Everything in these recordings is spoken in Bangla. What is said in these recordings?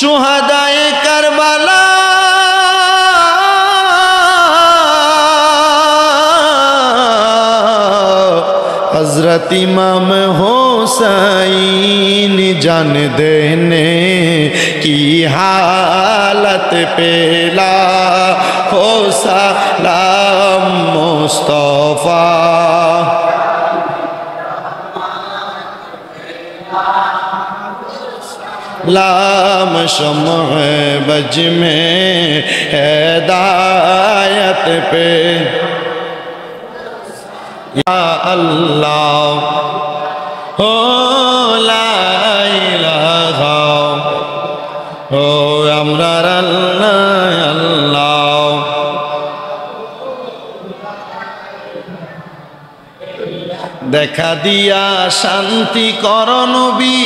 শুহাদায়ে কারবালা हजरत इमाम हुसैन जान देने की हालत पेला हो सलाम मुस्तफा लाम शम्ह बज में हिदायत पे या अल्लाह हो ला इलाहा हो अमरार अल्लाह अल्लाह দেখা দিয়া শান্তি করো নবী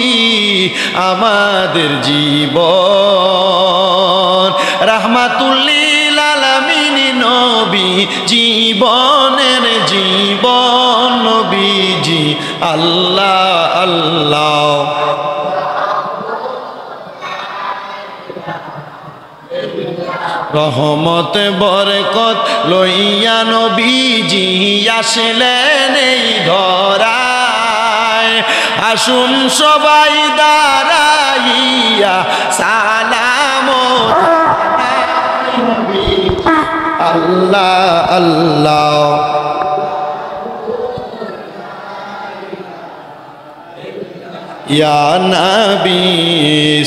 আমাদের জীবন রাহমাতুল লিল আলামিন নবী জীবনের জীবন নবীজি আল্লাহ আল্লাহ রহমত বরকত লইয়া নবীজি আসলেন এই ধরায় আসুন সবাই দাঁড়াইয়া সালাম আল্লাহ আল্লাহ ইয়া নবী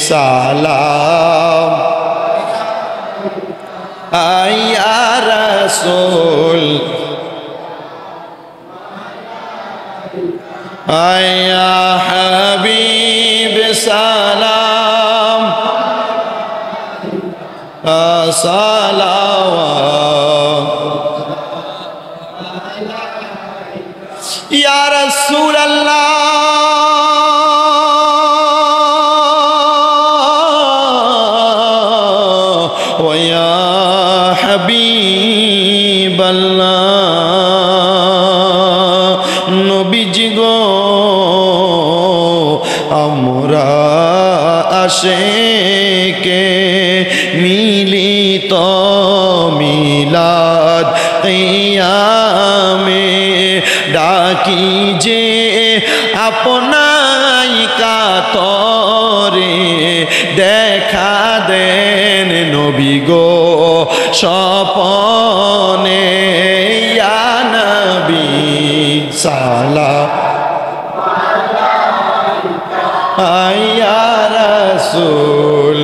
সালাম আয়া রাসূল আয়া হাবিব সালাম সালাওয়াত ইয়া রাসূল আল্লাহ হাবিব আল্লাহ নবীজি গো আমরা আশিকে মিলিত মিলাদ কিয়ামে ডাকি যে আপনাই কাতরে দেখা দেন নবী গো স্বপনে ইয়া নবী সালাম ইয়া রাসূল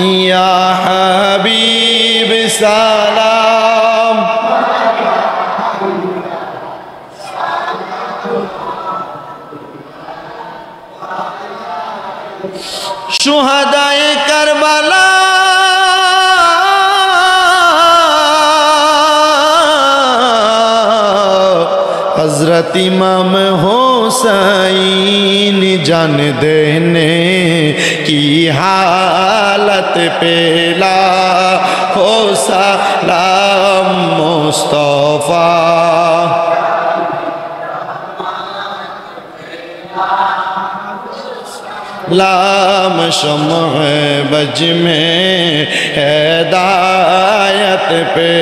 ইয়া হাবিব সালাম শুহাদায়ে কারবালা हजरत इमाम हुसैन जान देने की हालत पेला हो सलाम मुस्तफा लाम शम्ह बज में हिदायत पे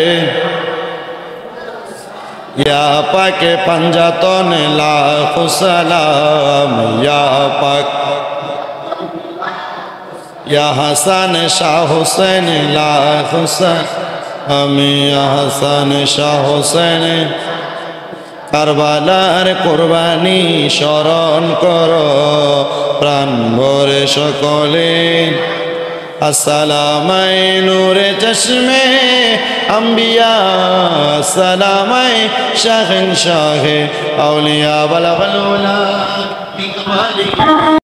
या पाक पंजातन लाख सलाम या पाक या हसन शाह हुसैन लाख सलाम या हसन शाह हुसैन কারবালার কুরবানি স্মরণ করো প্রাণ ভরে সকলে আসসালামাই নূরে চশমে আম্বিয়া আসসালামাই শাহিন শাহে আউলিয়া বালা বালুলা